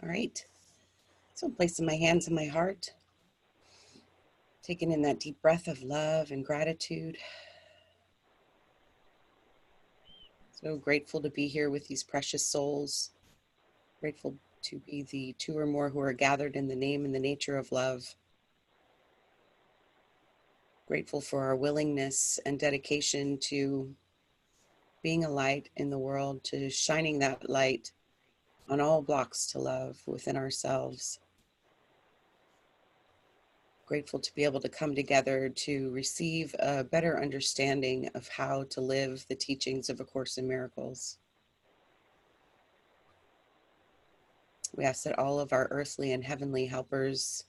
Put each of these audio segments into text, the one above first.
All right. So I'm placing my hands in my heart, taking in that deep breath of love and gratitude. So grateful to be here with these precious souls. Grateful to be the two or more who are gathered in the name and the nature of love. Grateful for our willingness and dedication to being a light in the world, to shining that light on all blocks to love within ourselves. Grateful to be able to come together to receive a better understanding of how to live the teachings of A Course in Miracles. We ask that all of our earthly and heavenly helpers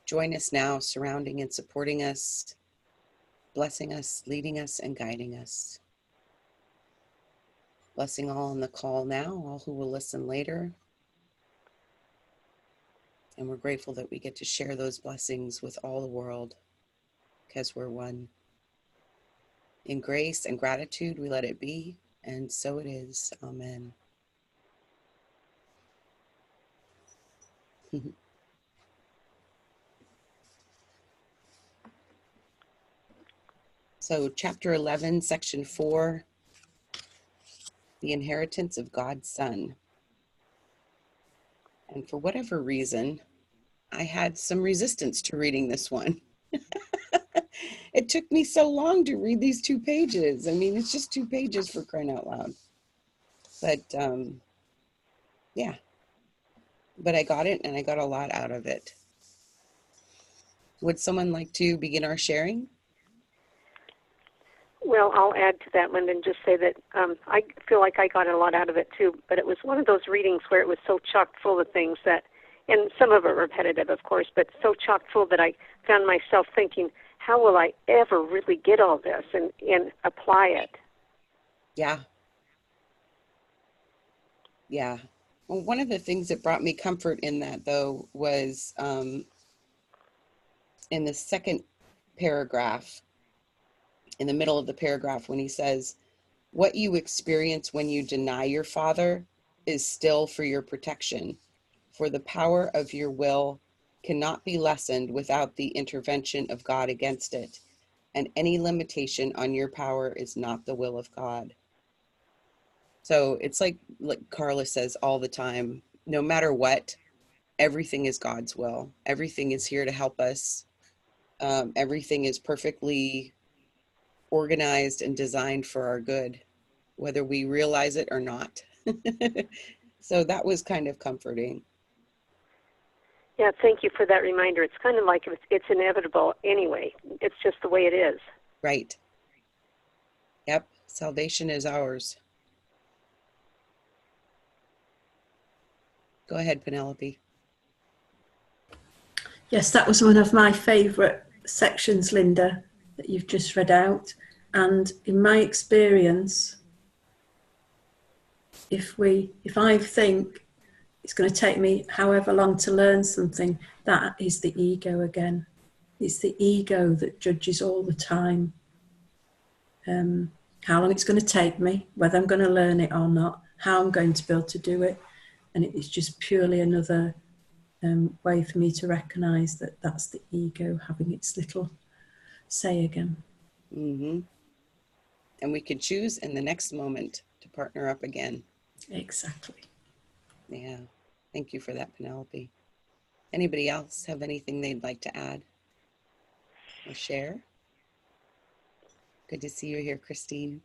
join us now, surrounding and supporting us, blessing us, leading us, and guiding us. Blessing all on the call now, all who will listen later. And we're grateful that we get to share those blessings with all the world because we're one. In grace and gratitude, we let it be, and so it is. Amen. So chapter 11, section 4, the inheritance of God's Son. And for whatever reason, I had some resistance to reading this one. It took me so long to read these 2 pages. I mean, it's just 2 pages for crying out loud. But yeah, but I got it and I got a lot out of it. Would someone like to begin our sharing? Well, I'll add to that, Linda, and just say that I feel like I got a lot out of it too, but it was one of those readings where it was so chock full of things that, and some of it repetitive, of course, but so chock full that I found myself thinking, how will I ever really get all this and apply it? Yeah. Yeah. Well, one of the things that brought me comfort in that, though, was in the second paragraph, in the middle of the paragraph, when he says, what you experience when you deny your Father is still for your protection, for the power of your will cannot be lessened without the intervention of God against it, and any limitation on your power is not the will of God. So it's like Carla says all the time, no matter what, everything is God's will. Everything is here to help us. Everything is perfectly organized and designed for our good, whether we realize it or not. So that was kind of comforting. Yeah, thank you for that reminder. It's kind of like it's inevitable anyway. It's just the way it is. Right. Yep. Salvation is ours. Go ahead, Penelope. Yes, that was one of my favourite sections, Linda, that you've just read out. And in my experience, if I think it's going to take me however long to learn something, that is the ego again. It's the ego that judges all the time. How long it's going to take me, whether I'm going to learn it or not, how I'm going to be able to do it. And it's just purely another way for me to recognise that that's the ego having its little say again. Mm-hmm. And we could choose in the next moment to partner up again. Exactly. Yeah. Thank you for that, Penelope. Anybody else have anything they'd like to add or share? Good to see you here, Christine.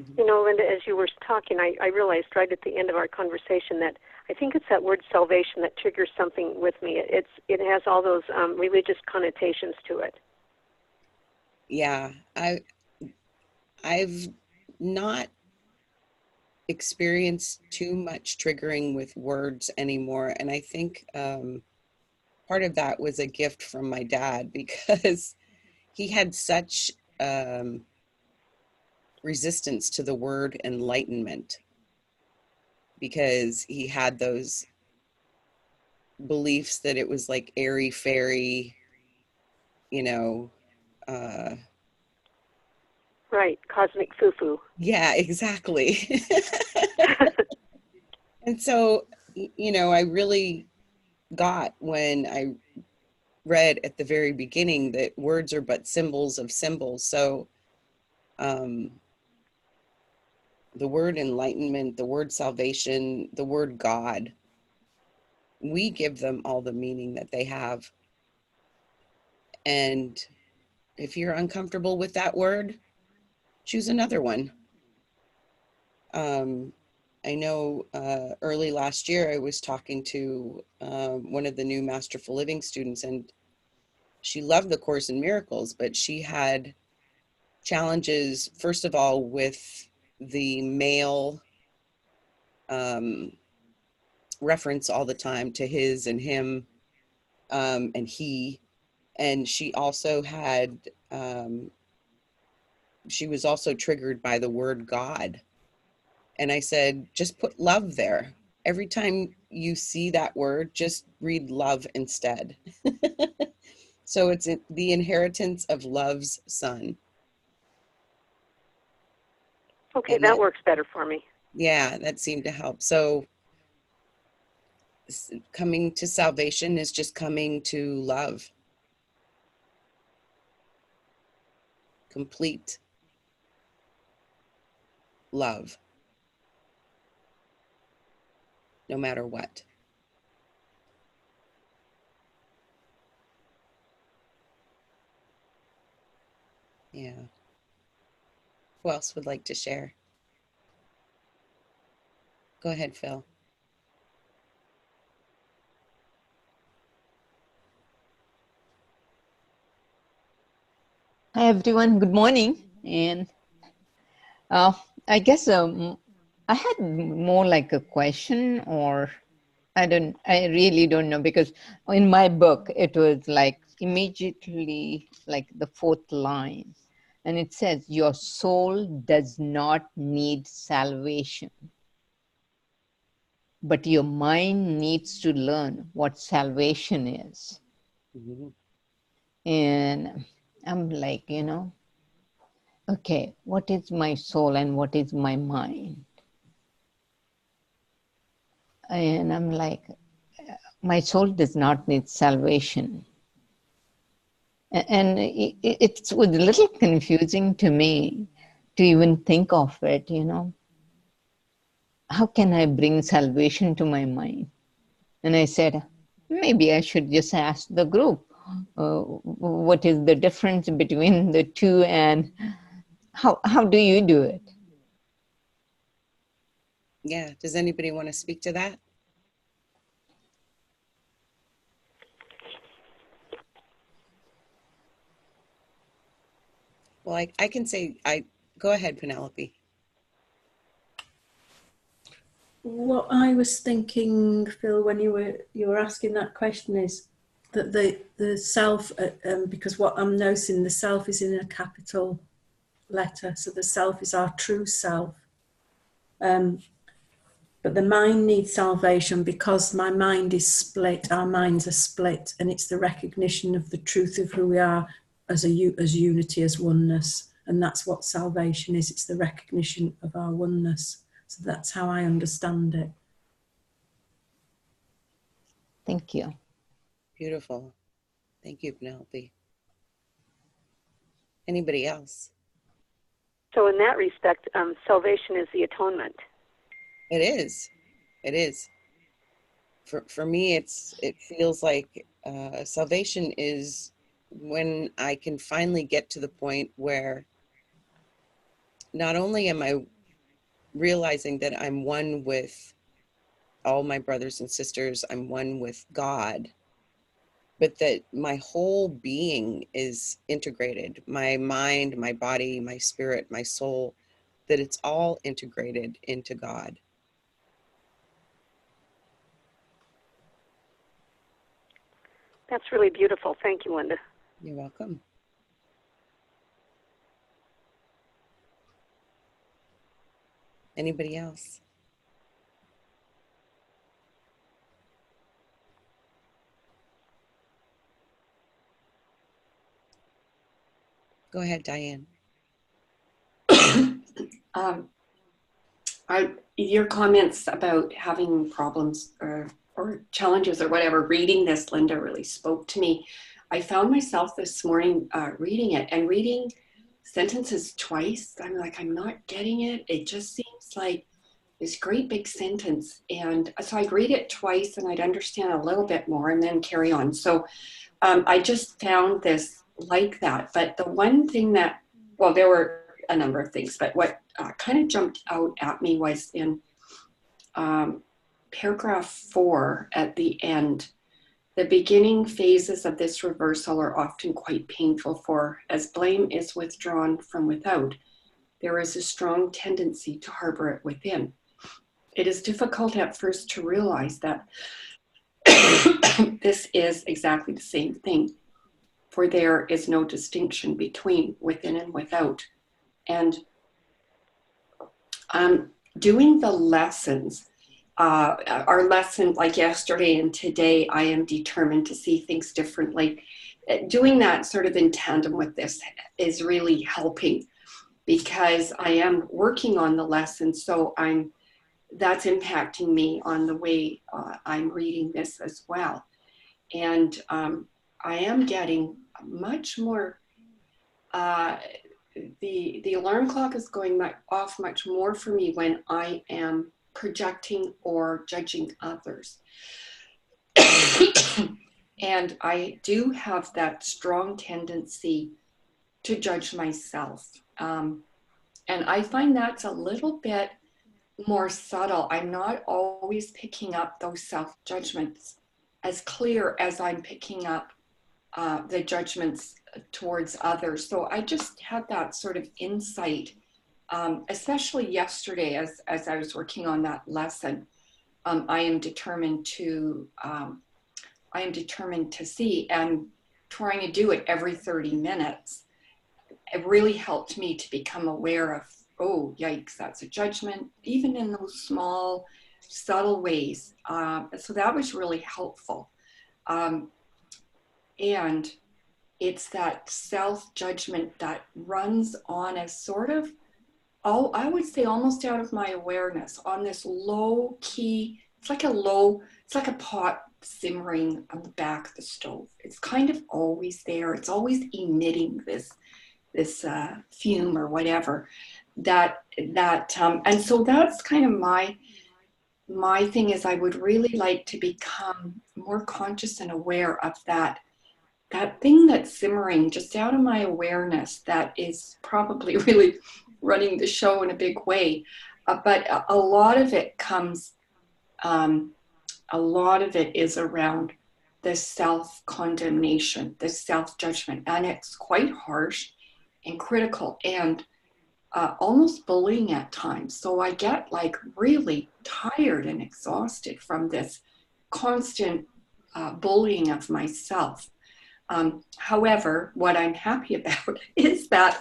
Mm-hmm. You know, Linda, as you were talking, I realized right at the end of our conversation that I think it's that word salvation that triggers something with me. It has all those religious connotations to it. Yeah, I've not experienced too much triggering with words anymore, and I think part of that was a gift from my dad, because he had such resistance to the word enlightenment, because he had those beliefs that it was like airy fairy, you know. Right, cosmic foo-foo. Yeah, exactly. And so you know, I really got when I read at the very beginning that words are but symbols of symbols. So the word enlightenment, the word salvation, the word God, we give them all the meaning that they have. And if you're uncomfortable with that word, choose another one. I know early last year I was talking to one of the new Masterful Living students, and she loved the Course in Miracles, but she had challenges, first of all, with the male reference all the time to his and him and he. And she also had, she was also triggered by the word God. And I said, just put love there. Every time you see that word, just read love instead. So it's the inheritance of love's son. Okay, And that that, works better for me. yeah, that seemed to help. So coming to salvation is just coming to love. Complete love, no matter what. Yeah. Who else would like to share? Go ahead, Phil. Hi everyone, good morning. And uh, I guess I had more like a question, or I really don't know, because in my book it was like immediately like the fourth line, and it says, "Your soul does not need salvation, but your mind needs to learn what salvation is." Mm-hmm. And I'm like, okay, what is my soul and what is my mind? And I'm like, my soul does not need salvation. And it was a little confusing to me to even think of it, How can I bring salvation to my mind? And I said, maybe I should just ask the group, what is the difference between the two, and how do you do it? Yeah. Does anybody want to speak to that? Well, I can say, go ahead, Penelope. What I was thinking, Phil, when you were asking that question is that the self, because what I'm noticing, the self is in a capital letter, so the self is our true self. But the mind needs salvation because my mind is split. Our minds are split, and it's the recognition of the truth of who we are as unity, as oneness, and that's what salvation is. It's the recognition of our oneness. So that's how I understand it. Thank you. Beautiful. Thank you, Penelope. Anybody else? So in that respect, salvation is the atonement. It is. It is. For me, it feels like salvation is when I can finally get to the point where not only am I realizing that I'm one with all my brothers and sisters, I'm one with God, but that my whole being is integrated, my mind, my body, my spirit, my soul, that it's all integrated into God. That's really beautiful. Thank you, Linda. You're welcome. Anybody else? Go ahead, Diane. Um, Your comments about having problems or challenges or whatever, reading this, Linda, really spoke to me. I found myself this morning reading it and reading sentences twice. I'm like, I'm not getting it. It just seems like this great big sentence. And so I'd read it twice and I'd understand a little bit more and then carry on. So I just found this like that. But the one thing that, well, there were a number of things, but what kind of jumped out at me was in paragraph 4 at the end. The beginning phases of this reversal are often quite painful, for as blame is withdrawn from without, there is a strong tendency to harbor it within. It is difficult at first to realize that this is exactly the same thing, for there is no distinction between within and without. And doing the lessons, our lesson like yesterday and today, I am determined to see things differently. Doing that sort of in tandem with this is really helping, because I am working on the lesson. So that's impacting me on the way I'm reading this as well. And I am getting much more, the alarm clock is going off much more for me when I am projecting or judging others. And I do have that strong tendency to judge myself. And I find that's a little bit more subtle. I'm not always picking up those self-judgments as clear as I'm picking up the judgments towards others. So I just had that sort of insight, especially yesterday as I was working on that lesson. I am determined to see, and trying to do it every 30 minutes. It really helped me to become aware of, oh, yikes, that's a judgment, even in those small, subtle ways. So that was really helpful. And it's that self-judgment that runs on as sort of, I would say almost out of my awareness, on this low key, it's like a pot simmering on the back of the stove. It's kind of always there. It's always emitting this fume or whatever. And so that's kind of my thing is I would really like to become more conscious and aware of that thing that's simmering just out of my awareness that is probably really running the show in a big way. But a lot of it is around the self-condemnation, the self-judgment, and it's quite harsh and critical and almost bullying at times. So I get like really tired and exhausted from this constant bullying of myself. However, what I'm happy about is that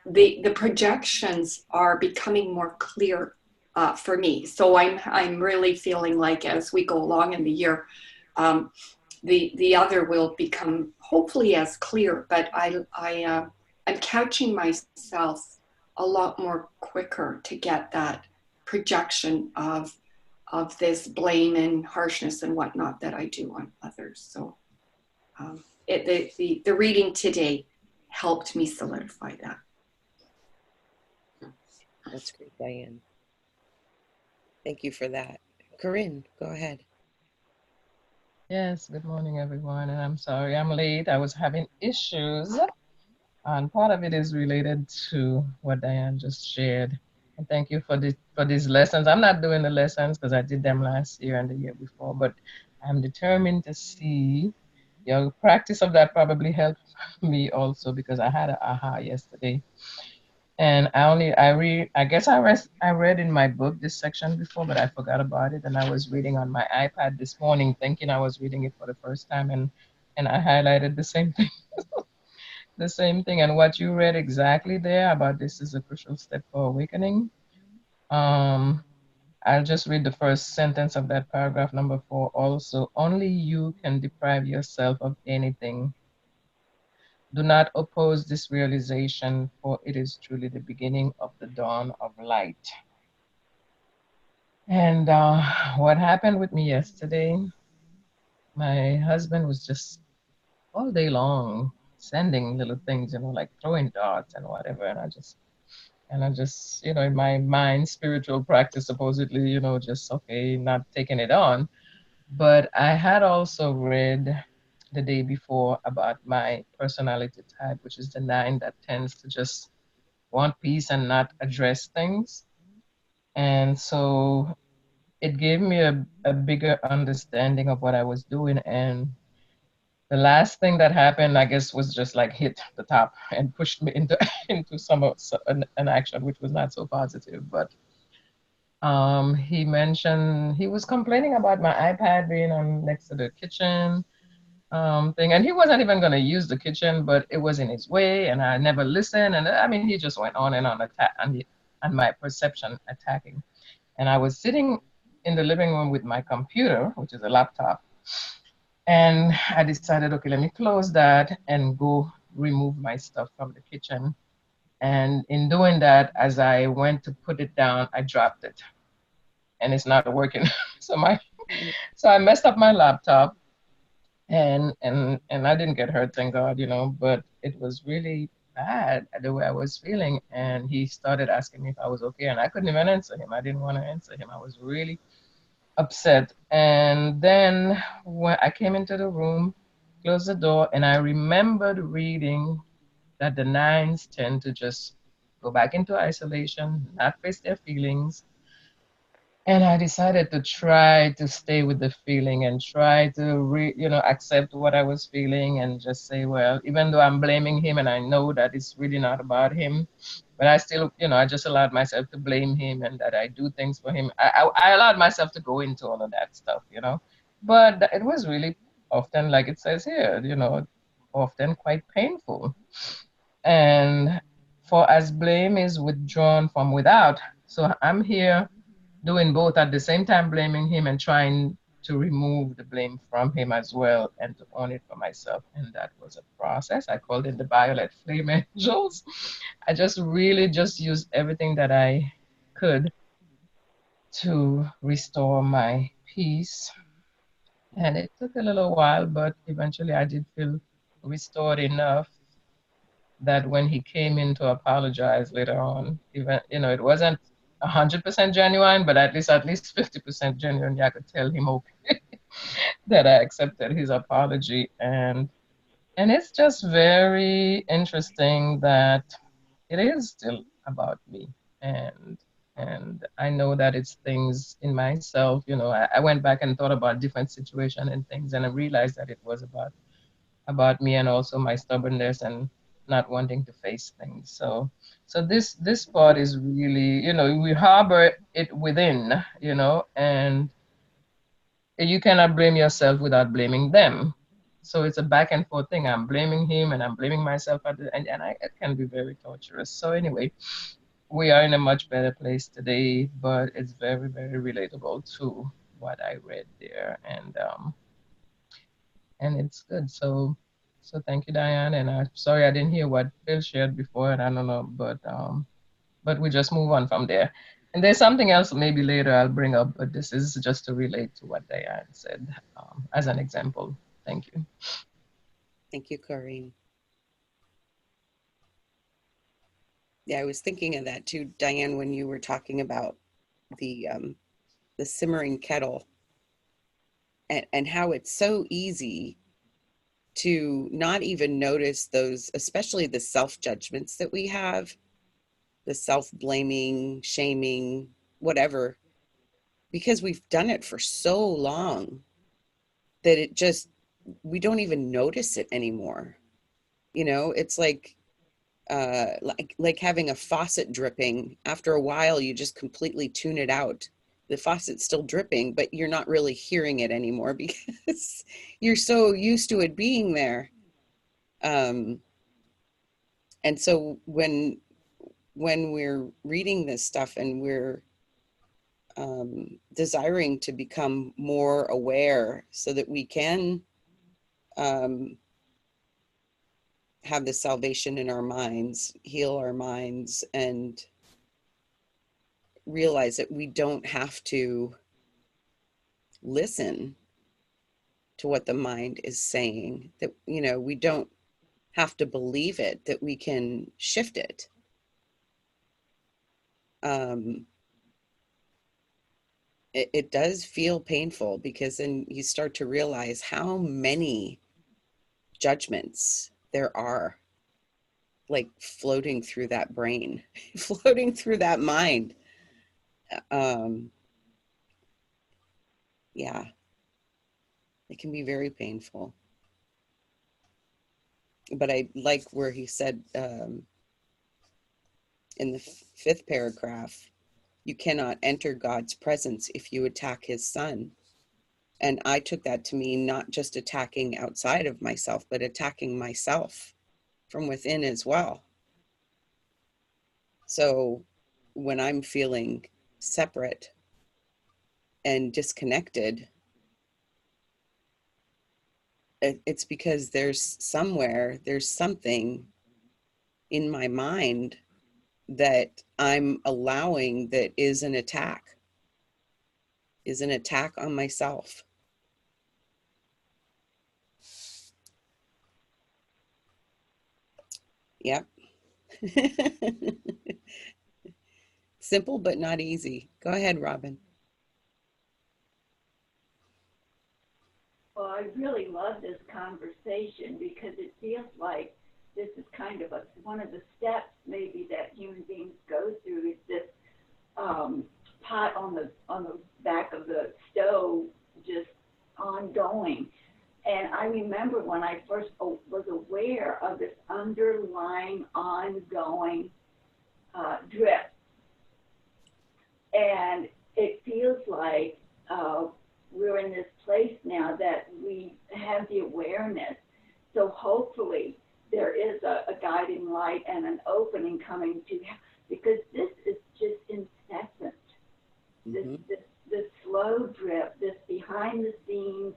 the projections are becoming more clear for me. So I'm really feeling like as we go along in the year, the other will become hopefully as clear. But I'm catching myself a lot more quicker to get that projection of this blame and harshness and whatnot that I do on others. So the reading today helped me solidify that. That's great, Diane. Thank you for that. Corinne, go ahead. Yes, good morning, everyone. And I'm sorry I'm late. I was having issues. And part of it is related to what Diane just shared. And thank you for these lessons. I'm not doing the lessons because I did them last year and the year before, but I'm determined to see your practice of that probably helped me also because I had an aha yesterday. And I guess I read in my book this section before, but I forgot about it. And I was reading on my iPad this morning, thinking I was reading it for the first time, and I highlighted the same thing. The same thing. And what you read exactly there about this is a crucial step for awakening. Um, I'll just read the first sentence of that paragraph number 4 also. Only you can deprive yourself of anything. Do not oppose this realization, for it is truly the beginning of the dawn of light. And what happened with me yesterday, my husband was just all day long sending little things, like throwing darts and whatever. And I just, in my mind, spiritual practice, supposedly, just okay, not taking it on. But I had also read the day before about my personality type, which is the 9 that tends to just want peace and not address things. And so it gave me a bigger understanding of what I was doing. And the last thing that happened, I guess, was just like hit the top and pushed me into into an action which was not so positive. But he mentioned he was complaining about my iPad being on next to the kitchen thing, and he wasn't even going to use the kitchen, but it was in his way, and I never listened. And I mean, he just went on and on and my perception attacking. And I was sitting in the living room with my computer, which is a laptop, and I decided, okay, let me close that and go remove my stuff from the kitchen. And in doing that, as I went to put it down, I dropped it, and it's not working. so my so I messed up my laptop, and I didn't get hurt, thank God, but it was really bad the way I was feeling. And he started asking me if I was okay, and I couldn't even answer him. I didn't want to answer him. I was really upset. And then when I came into the room, closed the door, and I remembered reading that the 9s tend to just go back into isolation, not face their feelings. And I decided to try to stay with the feeling and try to accept what I was feeling and just say, well, even though I'm blaming him and I know that it's really not about him, but I still, I just allowed myself to blame him and that I do things for him. I allowed myself to go into all of that stuff. But it was really often, like it says here, often quite painful. And for as blame is withdrawn from without, so I'm here doing both at the same time, blaming him and trying to remove the blame from him as well and to own it for myself. And that was a process. I called it the violet flame angels. I just really just used everything that I could to restore my peace. And it took a little while, but eventually I did feel restored enough that when he came in to apologize later on, even it wasn't 100% genuine, but at least 50% genuine. Yeah, I could tell him okay that I accepted his apology, and it's just very interesting that it is still about me, and I know that it's things in myself. I went back and thought about different situation and things, and I realized that it was about me and also my stubbornness and not wanting to face things. So this part is really, we harbor it within, and you cannot blame yourself without blaming them. So it's a back and forth thing. I'm blaming him and I'm blaming myself it can be very torturous. So anyway, we are in a much better place today, but it's very, very relatable to what I read there. And it's good. So thank you, Diane. And I'm sorry I didn't hear what Phil shared before, and I don't know, but we just move on from there. And there's something else maybe later I'll bring up, but this is just to relate to what Diane said as an example. Thank you. Thank you, Corrine. Yeah, I was thinking of that too, Diane, when you were talking about the simmering kettle and how it's so easy to not even notice those, especially the self-judgments that we have, the self-blaming, shaming, whatever, because we've done it for so long that it just, we don't even notice it anymore. It's like having a faucet dripping. After a while, you just completely tune it out. The faucet's still dripping, but you're not really hearing it anymore because you're so used to it being there. Um, and so when we're reading this stuff and we're desiring to become more aware so that we can um, have the salvation in our minds, heal our minds, and realize that we don't have to listen to what the mind is saying, that, you know, we don't have to believe it, that we can shift it. It does feel painful, because then you start to realize how many judgments there are, like floating through that brain, floating through that mind. Yeah, it can be very painful. But I like where he said, in the fifth paragraph, you cannot enter God's presence if you attack his son. And I took that to mean not just attacking outside of myself, but attacking myself from within as well. So when I'm feeling separate and disconnected, it's because there's something in my mind that I'm allowing that is an attack on myself. Yep. Simple, but not easy. Go ahead, Robin. Well, I really love this conversation because it feels like this is kind of one of the steps maybe that human beings go through, is this pot on the back of the stove just ongoing. And I remember when I first was aware of this underlying, ongoing drip. And it feels like we're in this place now that we have the awareness. So hopefully there is a guiding light and an opening coming to, because this is just incessant. Mm-hmm. This slow drip, this behind the scenes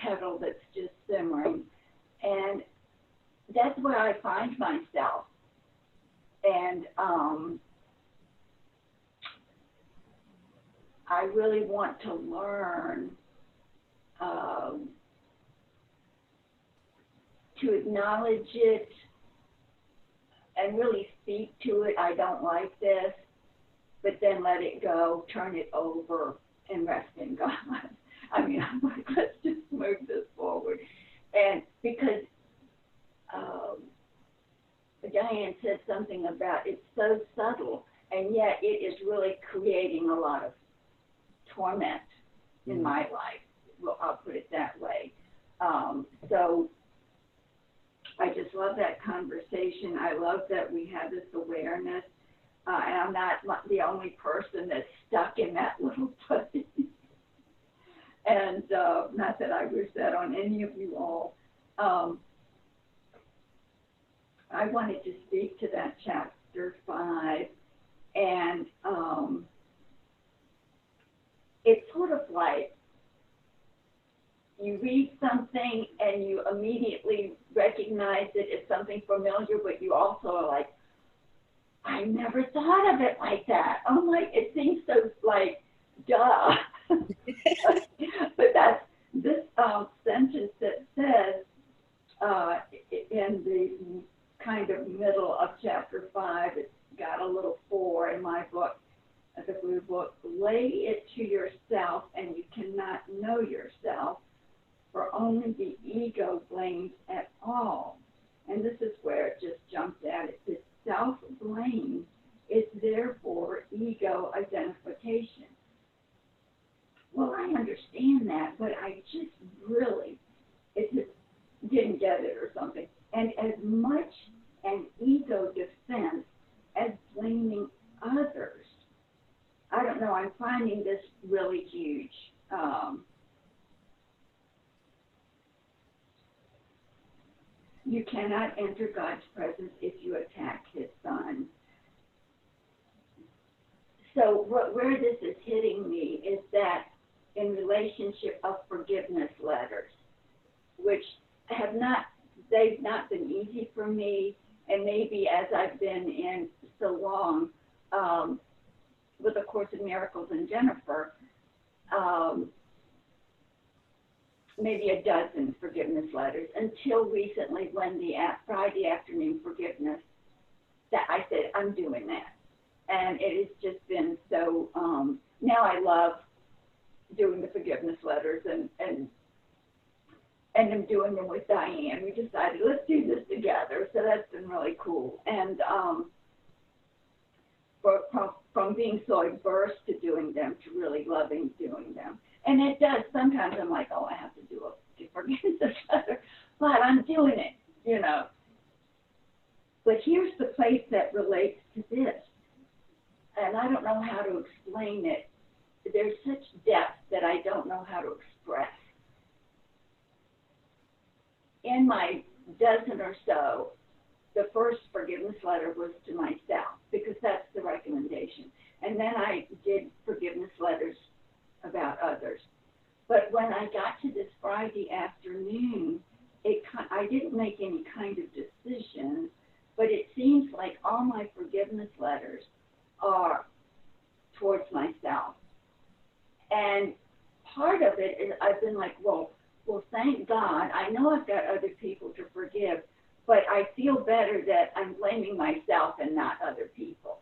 kettle that's just simmering. And that's where I find myself. And I really want to learn to acknowledge it and really speak to it. I don't like this, but then let it go, turn it over, and rest in God. I mean, I'm like, let's just move this forward. And because Diane said something about it's so subtle, and yet it is really creating a lot of torment in my life. Well, I'll put it that way. So I just love that conversation. I love that we have this awareness. And I'm not the only person that's stuck in that little place. And not that I wish that on any of you all. I wanted to speak to that chapter 5. And it's sort of like you read something and you immediately recognize it as something familiar, but you also are like, I never thought of it like that. I'm like, it seems so like, duh. But that's this sentence that says in the kind of middle of chapter 5, it's got a little 4 in my book, the blue book, lay it to yourself and you cannot know yourself, for only the ego blames at all. And this is where it just jumped at it. This self-blame is therefore ego identification. Well, I understand that, but I just really, it just didn't get it or something. And as much an ego defense as blaming others, I don't know, I'm finding this really huge. You cannot enter God's presence if you attack his son. So where this is hitting me is that in relationship of forgiveness letters, which they've not been easy for me, and maybe as I've been in so long, with A Course in Miracles and Jennifer, maybe a dozen forgiveness letters until recently when the Friday afternoon forgiveness, that I said, I'm doing that. And it has just been so, now I love doing the forgiveness letters and I'm doing them with Diane. We decided, let's do this together. So that's been really cool. And from being so averse to doing them to really loving doing them. And it does, sometimes I'm like, oh, I have to do a forgiveness letter, but I'm doing it, you know. But here's the place that relates to this. And I don't know how to explain it. There's such depth that I don't know how to express. In my dozen or so, the first forgiveness letter was to myself, because that's the recommendation. And then I did forgiveness letters about others. But when I got to this Friday afternoon, I didn't make any kind of decision, but it seems like all my forgiveness letters are towards myself. And part of it is I've been like, well, thank God. I know I've got other people to forgive, but I feel better that I'm blaming myself and not other people.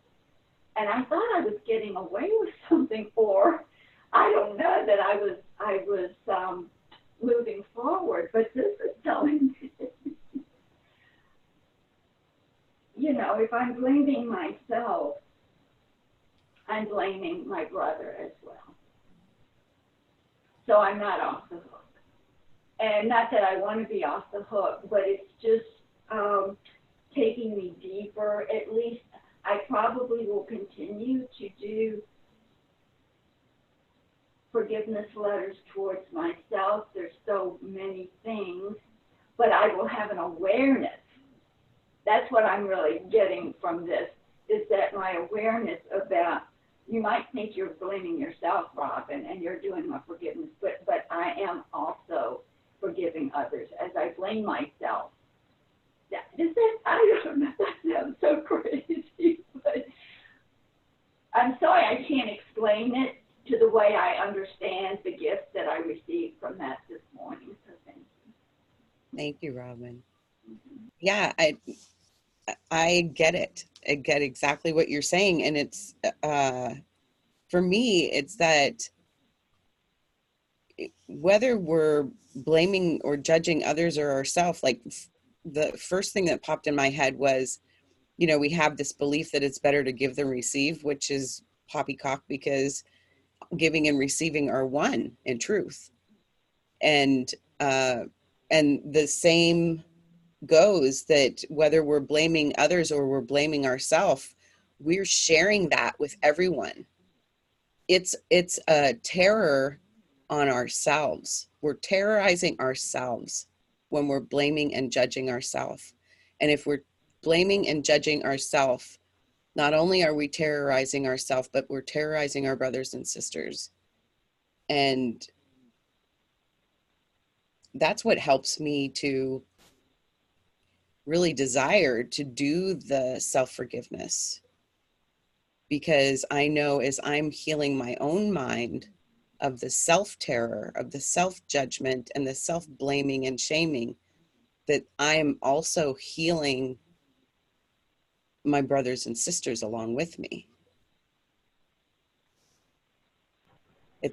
And I thought I was getting away with something, or I don't know, that I was moving forward. But this is telling me, you know, if I'm blaming myself, I'm blaming my brother as well. So I'm not off the hook. And not that I want to be off the hook, but it's just taking me deeper. At least I probably will continue to do forgiveness letters towards myself. There's so many things, but I will have an awareness. That's what I'm really getting from this, is that my awareness about, you might think you're blaming yourself, Robin, and you're doing my forgiveness, but I am also forgiving others as I blame myself. I don't know, that sounds so crazy, but I'm sorry I can't explain it to the way I understand the gift that I received from that this morning. So thank you. Thank you, Robin. Yeah, I get it. I get exactly what you're saying. And it's, for me, it's that whether we're blaming or judging others or ourselves, like the first thing that popped in my head was, you know, we have this belief that it's better to give than receive, which is poppycock, because giving and receiving are one in truth. And the same goes that whether we're blaming others or we're blaming ourselves, we're sharing that with everyone. It's a terror on ourselves. We're terrorizing ourselves when we're blaming and judging ourselves. And if we're blaming and judging ourselves, not only are we terrorizing ourselves, but we're terrorizing our brothers and sisters. And that's what helps me to really desire to do the self-forgiveness, because I know as I'm healing my own mind of the self-terror, of the self-judgment and the self-blaming and shaming, that I'm also healing my brothers and sisters along with me.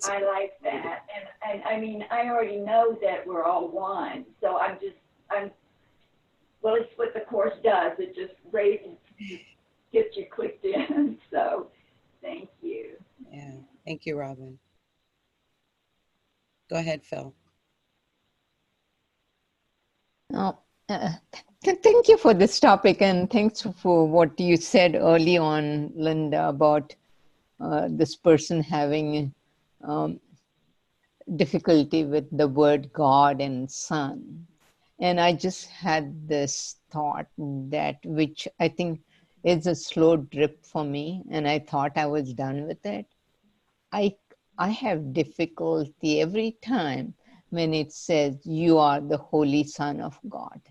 I like that. And I mean, I already know that we're all one. So well, it's what the Course does. It just raises, gets you clicked in. So thank you. Yeah. Thank you, Robin. Go ahead, Phil. Oh, thank you for this topic, and thanks for what you said early on, Linda, about this person having difficulty with the word God and Son. And I just had this thought that, which I think is a slow drip for me, and I thought I was done with it. I have difficulty every time when it says you are the Holy Son of God.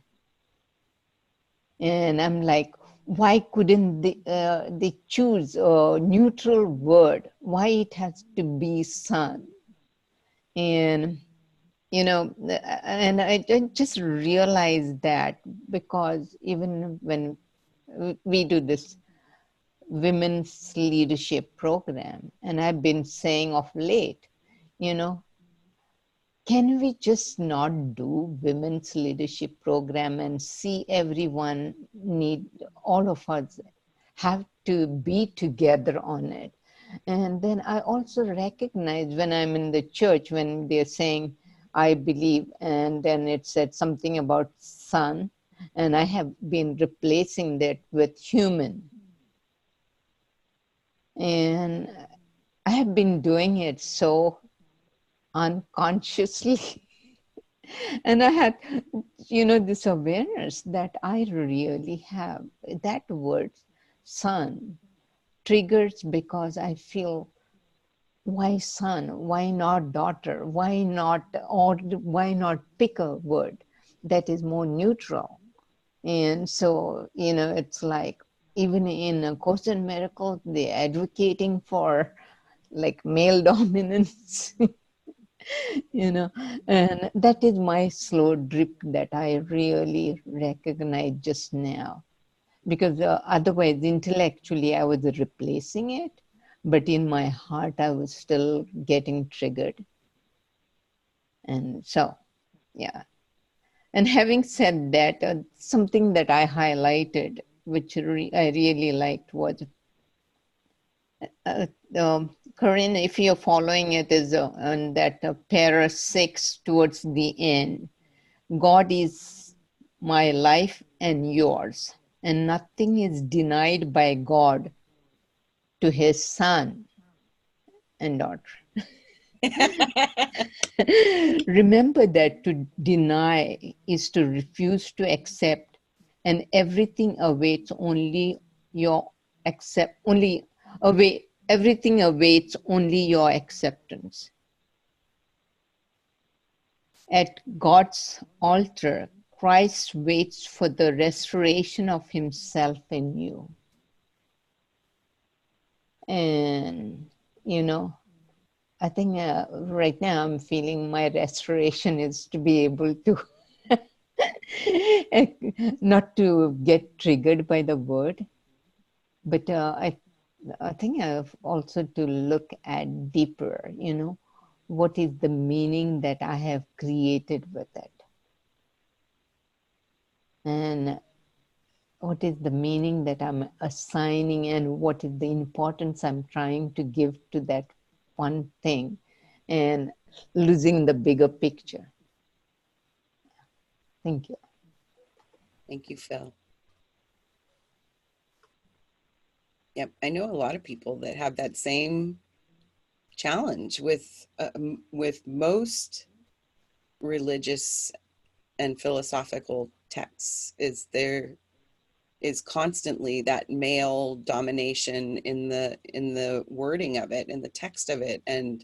And I'm like, why couldn't they choose a neutral word? Why it has to be son? And and I just realized that, because even when we do this women's leadership program, and I've been saying of late, can we just not do women's leadership program and see everyone all of us have to be together on it? And then I also recognize when I'm in the church, when they're saying, I believe, and then it said something about son, and I have been replacing that with human. And I have been doing it so unconsciously. And I had, this awareness that I really have that word, son, triggers because I feel, why son? Why not daughter? Why not, or why not pick a word that is more neutral? And so, it's like, even in A Course in Miracles, they're advocating for like male dominance. And that is my slow drip that I really recognize just now, because otherwise intellectually I was replacing it, but in my heart I was still getting triggered. And so, yeah. And having said that, something that I highlighted, which I really liked, was Corinne, if you're following it, is on that para 6 towards the end. God is my life and yours, and nothing is denied by God to his son and daughter. Remember that to deny is to refuse to accept, and everything awaits only your everything awaits only your acceptance. At God's altar, Christ waits for the restoration of himself in you. And, I think right now I'm feeling my restoration is to be able to not to get triggered by the word, but I think I've also to look at deeper, what is the meaning that I have created with it? And what is the meaning that I'm assigning, and what is the importance I'm trying to give to that one thing, and losing the bigger picture. Thank you. Thank you, Phil. Yep, I know a lot of people that have that same challenge with most religious and philosophical texts. There is constantly that male domination in the wording of it, in the text of it, and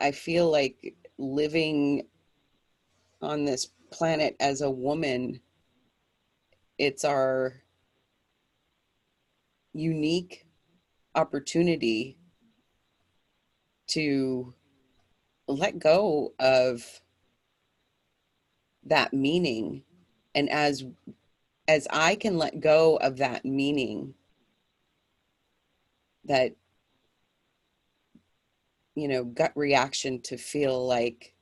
I feel like living on this planet as a woman, it's our unique opportunity to let go of that meaning. And as I can let go of that meaning, that gut reaction to feel like,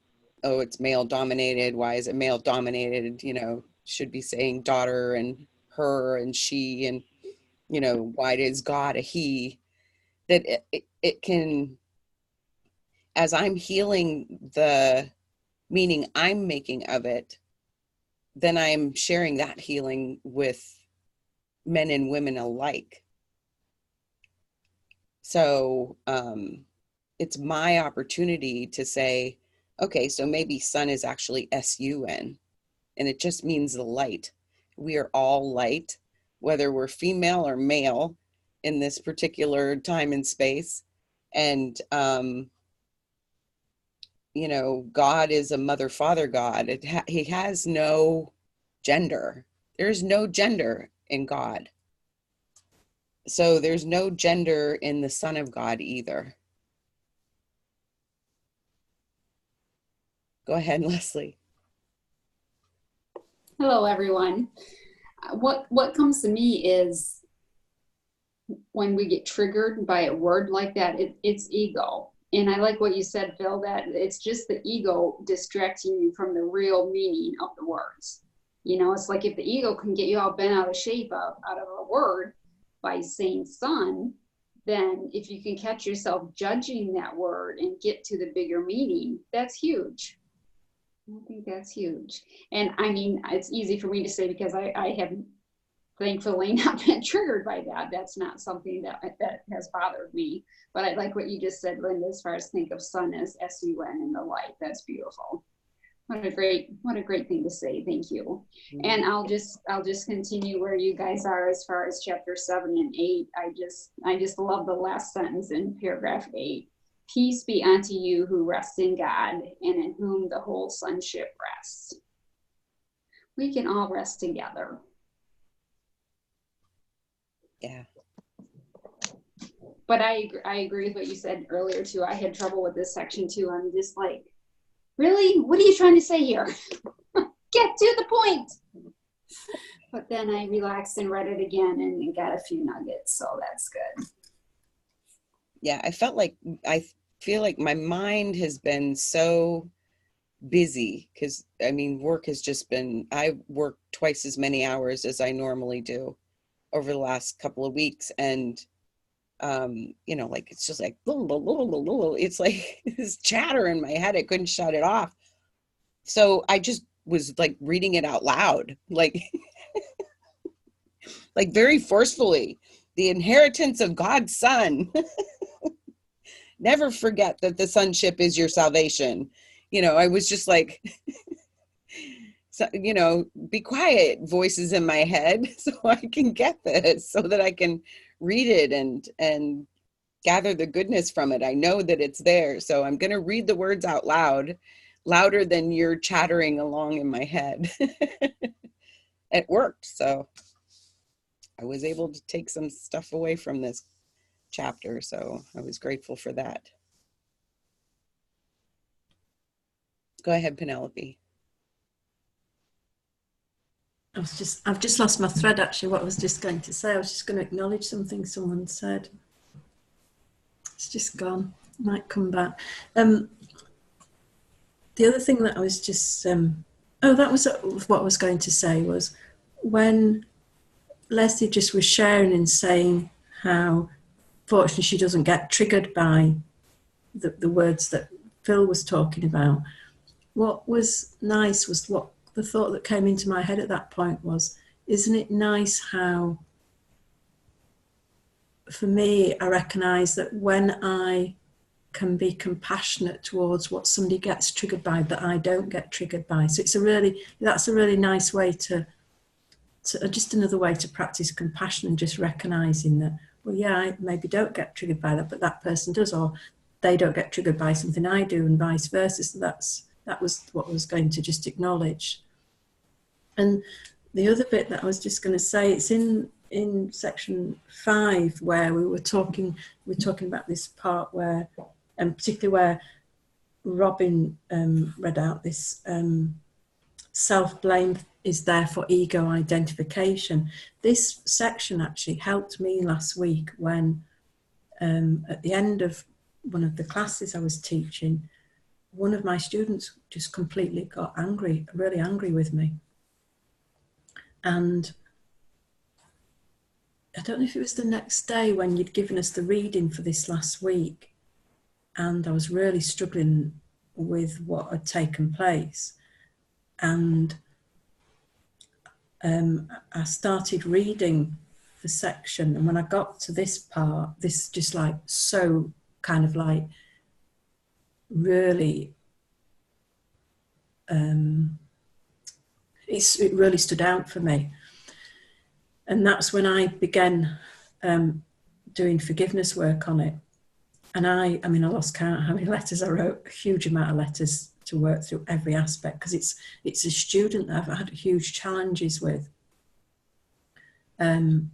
oh, it's male dominated, why is it male dominated, should be saying daughter and her and she, and why is God a he, that it can, as I'm healing the meaning I'm making of it, then I'm sharing that healing with men and women alike. So it's my opportunity to say, okay, so maybe sun is actually sun, and it just means the light. We are all light, whether we're female or male in this particular time and space. And you know, God is a mother, father God. He has no gender. There's no gender in God. So there's no gender in the Son of God either. Go ahead, Leslie. Hello, everyone. What comes to me is when we get triggered by a word like that, it's ego. And I like what you said, Phil, that it's just the ego distracting you from the real meaning of the words. You know, it's like if the ego can get you all bent out of shape out of a word by saying son, then if you can catch yourself judging that word and get to the bigger meaning, that's huge. I think that's huge. And I mean, it's easy for me to say because I have thankfully not been triggered by that. That's not something that has bothered me. But I like what you just said, Linda, as far as think of sun as S-U-N in the light. That's beautiful. What a great thing to say. Thank you. And I'll just continue where you guys are as far as chapter 7 and 8. I just love the last sentence in paragraph 8. Peace be unto you who rest in God and in whom the whole sonship rests. We can all rest together. Yeah. But I agree with what you said earlier too. I had trouble with this section too. I'm just like, really? What are you trying to say here? Get to the point. But then I relaxed and read it again and got a few nuggets. So that's good. Yeah, I feel like my mind has been so busy because I mean, work has just been, I work twice as many hours as I normally do over the last couple of weeks. And, you know, like, it's just like, it's like this chatter in my head. I couldn't shut it off. So I just was like reading it out loud, like, like very forcefully, the inheritance of God's son. Never forget that the sonship is your salvation. You know, I was just like, so, you know, be quiet, voices in my head, so I can get this, so that I can read it and gather the goodness from it. I know that it's there. So I'm going to read the words out loud, louder than you're chattering along in my head. It worked. So I was able to take some stuff away from this chapter. So I was grateful for that. Go ahead, Penelope. I've just lost my thread, actually, what I was just going to say. I was just going to acknowledge something someone said. It's just gone. Might come back. The other thing that I was just, that was what I was going to say, was when Leslie just was sharing and saying how fortunately she doesn't get triggered by the words that Phil was talking about. What was nice was what the thought that came into my head at that point was, isn't it nice how, for me, I recognise that when I can be compassionate towards what somebody gets triggered by, that I don't get triggered by. So that's a really nice way to just another way to practice compassion, and just recognising that, well, yeah, I maybe don't get triggered by that, but that person does, or they don't get triggered by something I do, and vice versa. So that was what I was going to just acknowledge. And the other bit that I was just going to say, it's in section 5 where we're talking about this part where, and particularly where Robin read out this self-blame is there for ego identification. This section actually helped me last week when at the end of one of the classes I was teaching, one of my students just completely got angry, really angry with me. And I don't know if it was the next day when you'd given us the reading for this last week, and I was really struggling with what had taken place. And I started reading the section, and when I got to this part, this just like so kind of like really, it really stood out for me. And that's when I began doing forgiveness work on it. And I mean, I lost count how many letters I wrote, a huge amount of letters to work through every aspect, because it's a student that I've had huge challenges with. And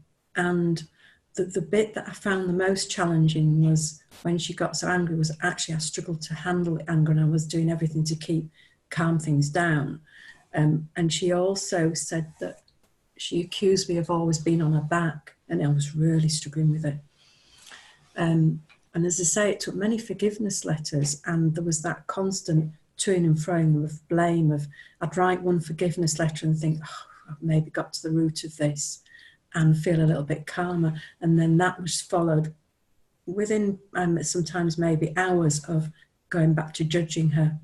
the bit that I found the most challenging was when she got so angry, was actually I struggled to handle the anger, and I was doing everything to calm things down. And she also said that she accused me of always being on her back, and I was really struggling with it. And as I say, it took many forgiveness letters, and there was that constant toing and froing of blame. I'd write one forgiveness letter and think, oh, I've maybe got to the root of this, and feel a little bit calmer. And then that was followed within sometimes maybe hours of going back to judging her.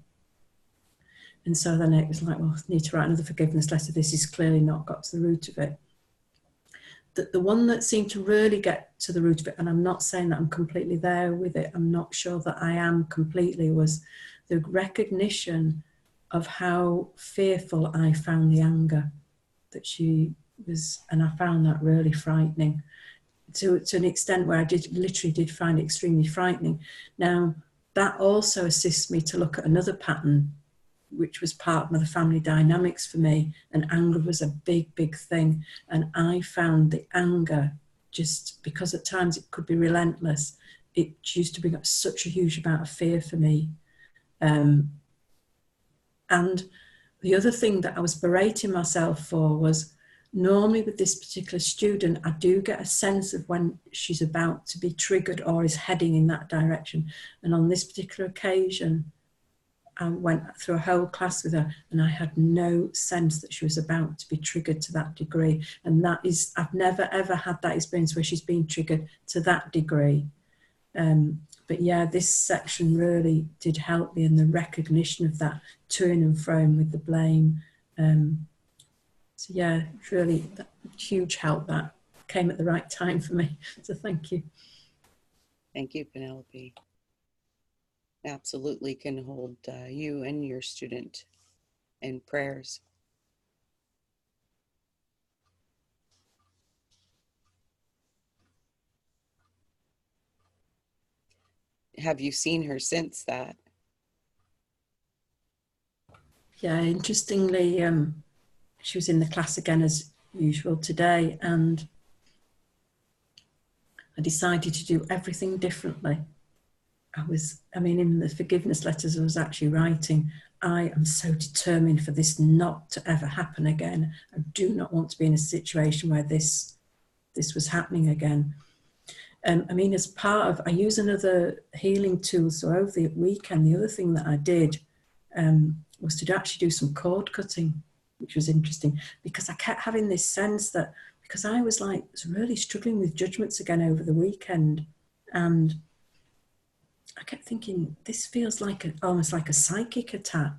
And so then it was like, well, I need to write another forgiveness letter. This is clearly not got to the root of it. The one that seemed to really get to the root of it, and I'm not saying that I'm completely there with it, I'm not sure that I am completely, was the recognition of how fearful I found the anger that she was, and I found that really frightening to an extent where I literally did find it extremely frightening. Now, that also assists me to look at another pattern, which was part of the family dynamics for me, and anger was a big, big thing. And I found the anger, just because at times it could be relentless, it used to bring up such a huge amount of fear for me. And the other thing that I was berating myself for was, normally with this particular student, I do get a sense of when she's about to be triggered or is heading in that direction. And on this particular occasion, I went through a whole class with her, and I had no sense that she was about to be triggered to that degree. And that is, I've never ever had that experience where she's been triggered to that degree. But yeah, this section really did help me in the recognition of that toing and froing with the blame. So yeah, really huge help. That came at the right time for me. So thank you. Thank you, Penelope. Absolutely can hold you and your student in prayers. Have you seen her since that? Yeah, interestingly, she was in the class again as usual today, and I decided to do everything differently. I mean, in the forgiveness letters I was actually writing, I am so determined for this not to ever happen again. I do not want to be in a situation where this was happening again. I mean, as part of, I use another healing tool. So over the weekend, the other thing that I did was to actually do some cord cutting, which was interesting, because I kept having this sense that, because I was really struggling with judgments again over the weekend, and I kept thinking, this feels like almost like a psychic attack.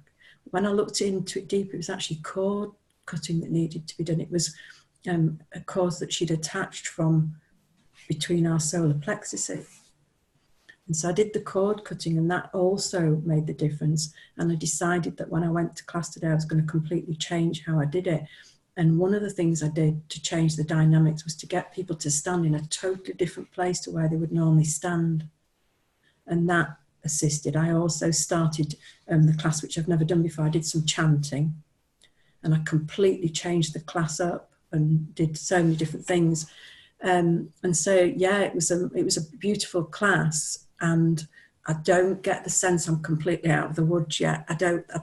When I looked into it deeper, it was actually cord cutting that needed to be done. It was a cord that she'd attached from between our solar plexuses. And so I did the cord cutting, and that also made the difference. And I decided that when I went to class today, I was going to completely change how I did it. And one of the things I did to change the dynamics was to get people to stand in a totally different place to where they would normally stand. And that assisted. I also started the class, which I've never done before. I did some chanting, and I completely changed the class up and did so many different things. And so, yeah, it was a beautiful class, and I don't get the sense I'm completely out of the woods yet.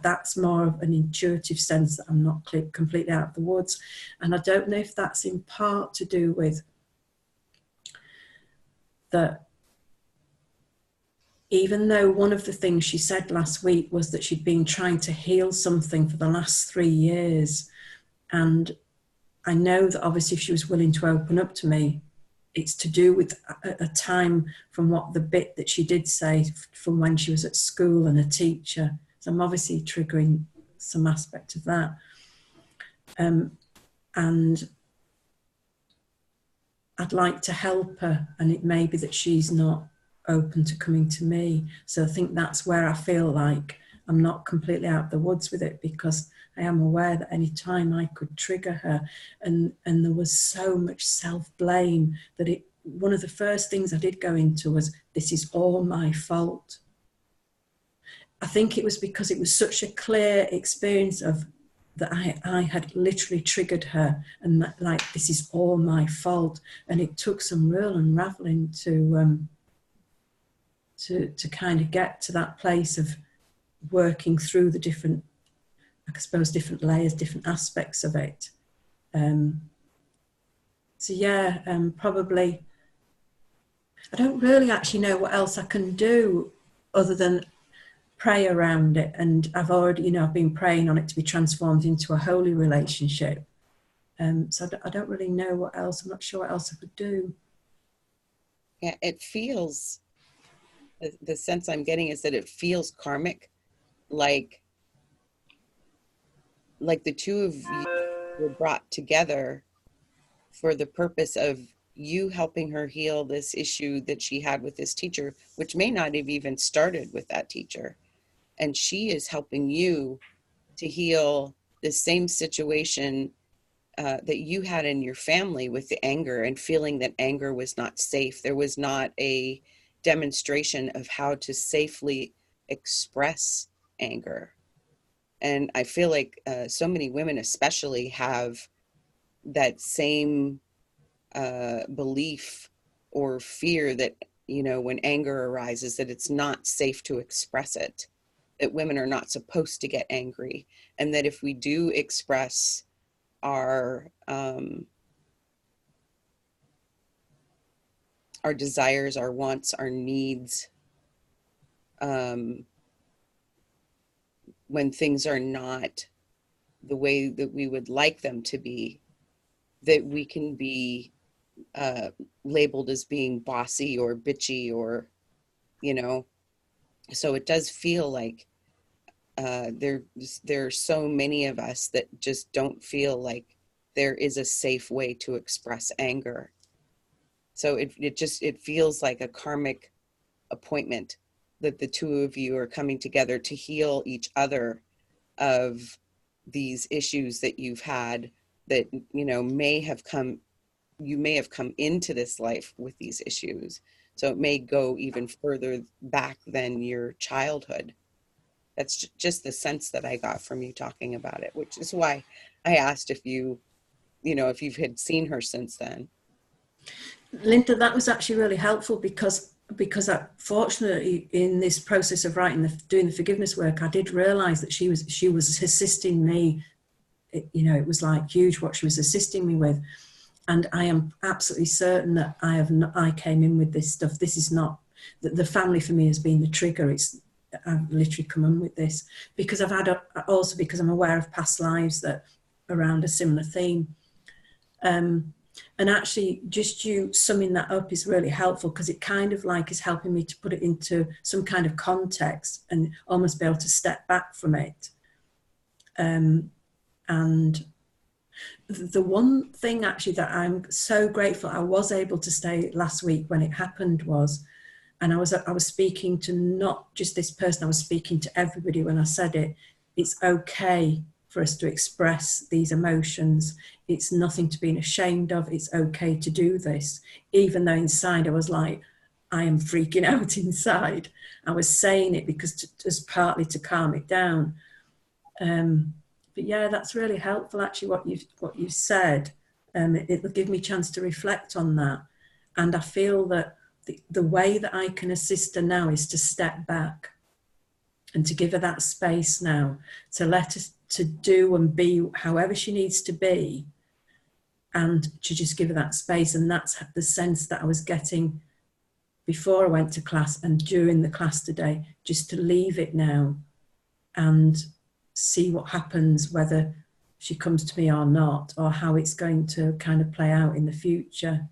That's more of an intuitive sense that I'm not completely out of the woods. And I don't know if that's in part to do with that. Even though one of the things she said last week was that she'd been trying to heal something for the last 3 years. And I know that obviously if she was willing to open up to me, it's to do with a time from what the bit that she did say from when she was at school and a teacher. So I'm obviously triggering some aspect of that. And I'd like to help her, and it may be that she's not open to coming to me. So I think that's where I feel like I'm not completely out of the woods with it, because I am aware that any time I could trigger her, and there was so much self-blame that one of the first things I did go into was, this is all my fault. I think it was because it was such a clear experience of that I had literally triggered her, and that, like, this is all my fault. And it took some real unraveling to kind of get to that place of working through the different, I suppose, different layers, different aspects of it. So yeah, probably, I don't really actually know what else I can do other than pray around it. And I've already, you know, I've been praying on it to be transformed into a holy relationship. So I don't really know what else, I'm not sure what else I could do. Yeah, it feels, the sense I'm getting is that it feels karmic, like the two of you were brought together for the purpose of you helping her heal this issue that she had with this teacher, which may not have even started with that teacher. And she is helping you to heal the same situation that you had in your family with the anger, and feeling that anger was not safe. There was not a demonstration of how to safely express anger. And I feel like so many women especially have that same belief or fear that, you know, when anger arises, that it's not safe to express it, that women are not supposed to get angry, and that if we do express our desires, our wants, our needs, when things are not the way that we would like them to be, that we can be labeled as being bossy or bitchy, or, you know. So it does feel like there are so many of us that just don't feel like there is a safe way to express anger. So it feels like a karmic appointment that the two of you are coming together to heal each other of these issues that you've had, that, you know, you may have come into this life with these issues. So it may go even further back than your childhood. That's just the sense that I got from you talking about it, which is why I asked if you know, if you've had seen her since then. Linda, that was actually really helpful because I, fortunately, in this process of doing the forgiveness work, I did realize that she was assisting me. You know, it was like huge what she was assisting me with. And I am absolutely certain that I came in with this stuff. This is not, the family for me has been the trigger. I've literally come in with this because I've had also because I'm aware of past lives that around a similar theme. And actually just you summing that up is really helpful because it kind of like is helping me to put it into some kind of context and almost be able to step back from it. And the one thing actually that I'm so grateful I was able to stay last week when it happened was, and I was speaking to not just this person, I was speaking to everybody when I said it, it's okay for us to express these emotions. It's nothing to be ashamed of. It's okay to do this. Even though inside I was like, I am freaking out inside. I was saying it because just partly to calm it down. But yeah, that's really helpful actually what you've said. It'll give me a chance to reflect on that. And I feel that the way that I can assist her now is to step back and to give her that space now, to let her to do and be however she needs to be, and to just give her that space. And that's the sense that I was getting before I went to class and during the class today, just to leave it now and see what happens, whether she comes to me or not, or how it's going to kind of play out in the future.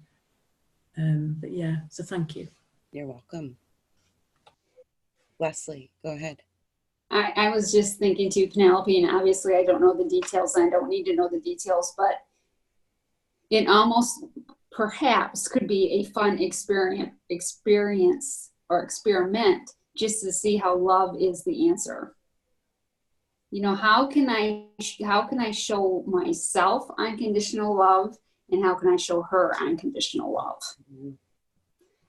But yeah, so thank you. You're welcome. Leslie, go ahead. I was just thinking too, Penelope, and obviously I don't know the details and I don't need to know the details, but it almost perhaps could be a fun experience or experiment just to see how love is the answer. You know, how can I show myself unconditional love and how can I show her unconditional love?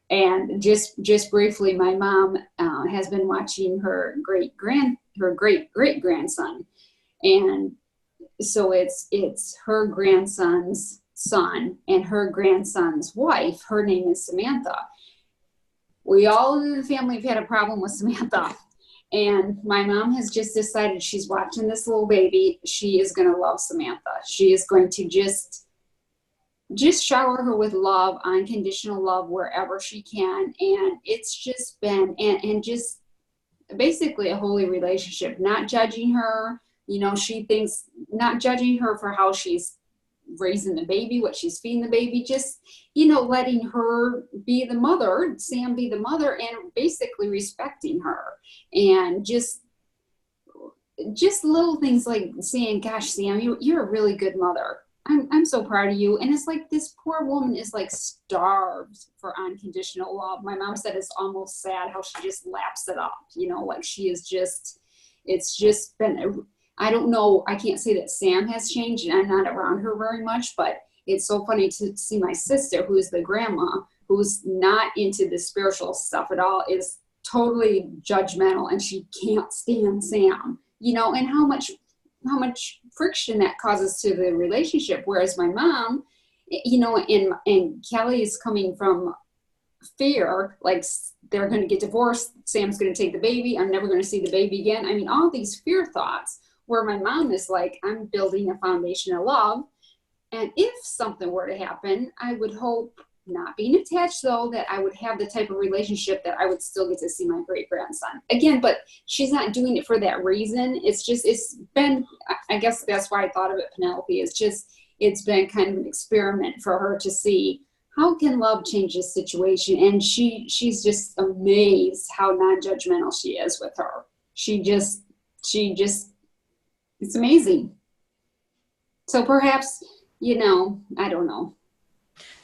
And just briefly, my mom has been watching her great great grandson, and so it's her grandson's son and her grandson's wife. Her name is Samantha. We all in the family have had a problem with Samantha, and my mom has just decided she's watching this little baby. She is going to love Samantha. She is going to just shower her with love, unconditional love wherever she can. And it's just been, and just basically a holy relationship, not judging her. You know, she thinks, not judging her for how she's raising the baby, what she's feeding the baby, just, you know, letting her be the mother, Sam be the mother, and basically respecting her. And just little things like saying, gosh, Sam, you're a really good mother. I'm so proud of you. And it's like this poor woman is like starved for unconditional love. My mom said it's almost sad how she just laps it up, you know, like she is just, it's just been, I don't know, I can't say that Sam has changed and I'm not around her very much, but it's so funny to see my sister, who's the grandma, who's not into the spiritual stuff at all, is totally judgmental and she can't stand Sam, you know, and how much friction that causes to the relationship. Whereas my mom, you know, and Kelly is coming from fear, like they're going to get divorced, Sam's going to take the baby, I'm never going to see the baby again. I mean, all these fear thoughts, where my mom is like, I'm building a foundation of love. And if something were to happen, I would hope, not being attached though, that I would have the type of relationship that I would still get to see my great grandson again. But she's not doing it for that reason. It's just, it's been, I guess that's why I thought of it, Penelope. It's been kind of an experiment for her to see how can love change this situation. And she's just amazed how non-judgmental she is with her. She just, it's amazing. So perhaps, you know, I don't know.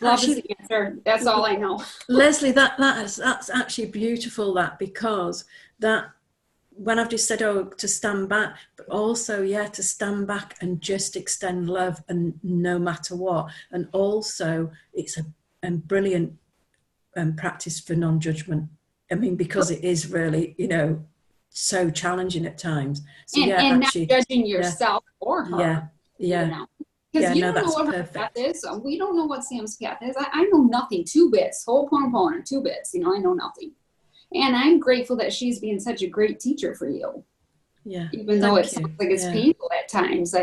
Love is the answer. That's all I know. Leslie, that's actually beautiful, that, because that, when I've just said, oh, to stand back, but also, yeah, to stand back and just extend love, and no matter what. And also it's a brilliant practice for non-judgment. I mean, because it is really, you know, so challenging at times. So and actually, not judging yourself or her. Yeah. You know? Because you don't know what her path is. We don't know what Sam's path is. I know nothing. 2 bits, whole and 2 bits. You know, I know nothing. And I'm grateful that she's being such a great teacher for you. Yeah. Even though it sounds like it's painful at times,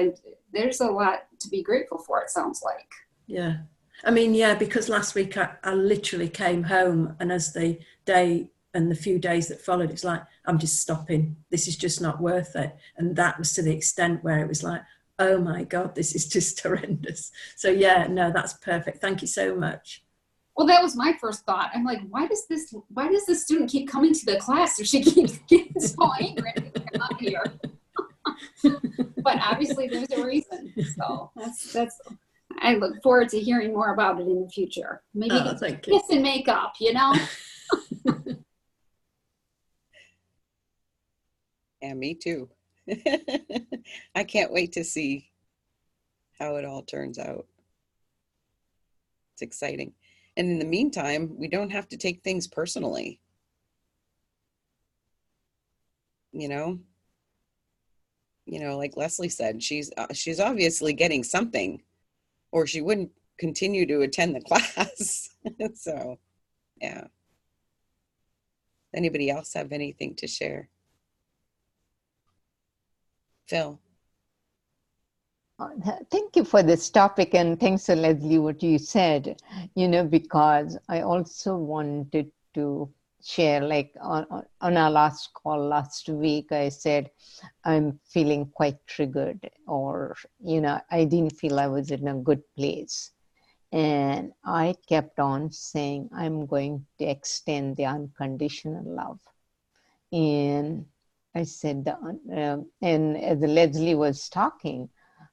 there's a lot to be grateful for, it sounds like. Yeah. I mean, yeah, because last week I literally came home, and as the day and the few days that followed, it's like, I'm just stopping. This is just not worth it. And that was to the extent where it was like, oh my God, this is just horrendous. So yeah, no, that's perfect. Thank you so much. Well, that was my first thought. I'm like, why does this student keep coming to the class if she keeps getting so angry to come up here? But obviously there's a reason. So that's I look forward to hearing more about it in the future. Maybe kiss and make up, you know? Yeah, me too. I can't wait to see how it all turns out. It's exciting. And in the meantime, we don't have to take things personally. You know, like Leslie said, she's obviously getting something, or she wouldn't continue to attend the class. So, yeah. Anybody else have anything to share? Phil. Thank you for this topic, and thanks to Leslie, what you said, you know, because I also wanted to share, like on our last call last week, I said, I'm feeling quite triggered, or, you know, I didn't feel I was in a good place. And I kept on saying, I'm going to extend the unconditional love. And I said, and as Leslie was talking,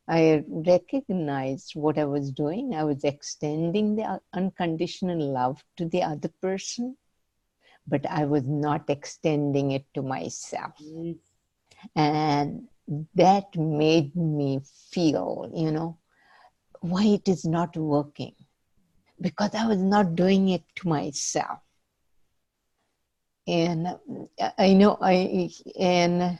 I recognized what I was doing. I was extending the unconditional love to the other person, but I was not extending it to myself. And that made me feel, you know, why it is not working. Because I was not doing it to myself. And I know and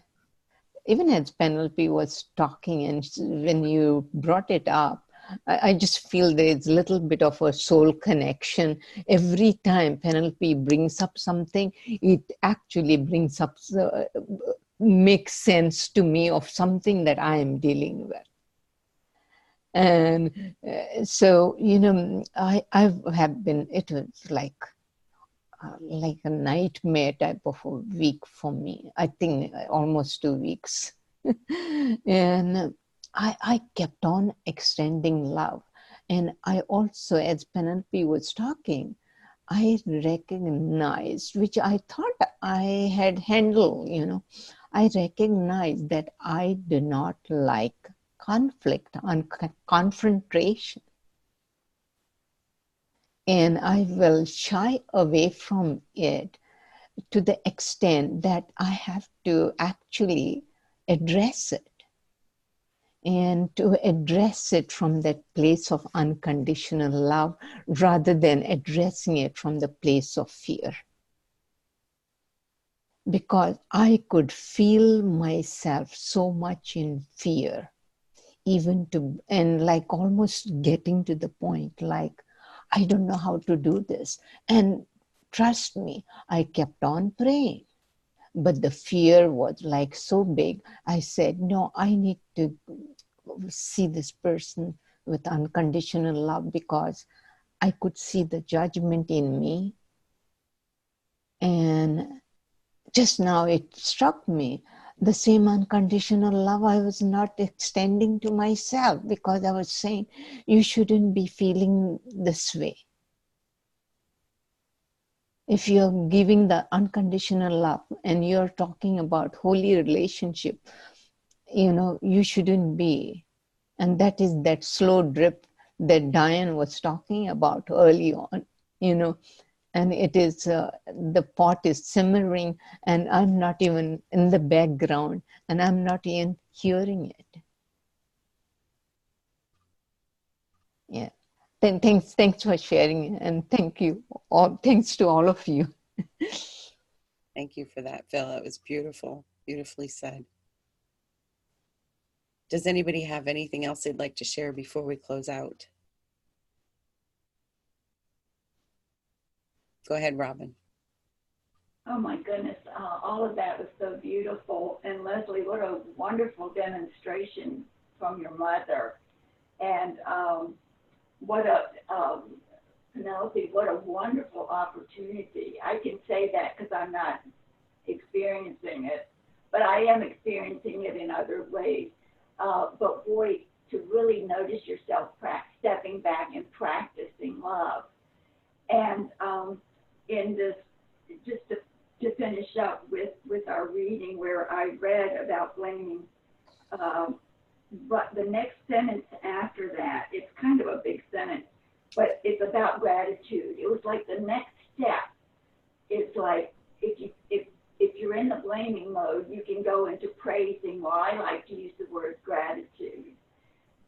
even as Penelope was talking, and when you brought it up, I just feel there's a little bit of a soul connection. Every time Penelope brings up something, it actually brings up, makes sense to me of something that I am dealing with. And so, you know, I have been, it was like a nightmare type of a week for me. I think almost 2 weeks. And I kept on extending love. And I also, as Penelope was talking, I recognized, which I thought I had handled, you know, I recognized that I do not like conflict and confrontation. And I will shy away from it to the extent that I have to actually address it, and to address it from that place of unconditional love rather than addressing it from the place of fear. Because I could feel myself so much in fear, even to, and like almost getting to the point like, I don't know how to do this. And trust me, I kept on praying. But the fear was like so big. I said, no, I need to see this person with unconditional love, because I could see the judgment in me. And just now it struck me, the same unconditional love I was not extending to myself, because I was saying, you shouldn't be feeling this way. If you're giving the unconditional love and you're talking about holy relationship, you know, you shouldn't be. And that is that slow drip that Diane was talking about early on, you know, and it is, the pot is simmering and I'm not even in the background and I'm not even hearing it. Yeah. Thanks for sharing, and thank you. Thanks to all of you. Thank you for that, Phil. It was beautiful, beautifully said. Does anybody have anything else they'd like to share before we close out? Go ahead, Robin. Oh my goodness, all of that was so beautiful. And Leslie, what a wonderful demonstration from your mother. And what a, Penelope, what a wonderful opportunity. I can say that because I'm not experiencing it, but I am experiencing it in other ways. But boy, to really notice yourself stepping back and practicing love. And in this, just to finish up with our reading where I read about blaming, but the next sentence after that, it's kind of a big sentence, but it's about gratitude. It was like the next step. It's like if you're in the blaming mode, you can go into praising. Well, I like to use the word gratitude.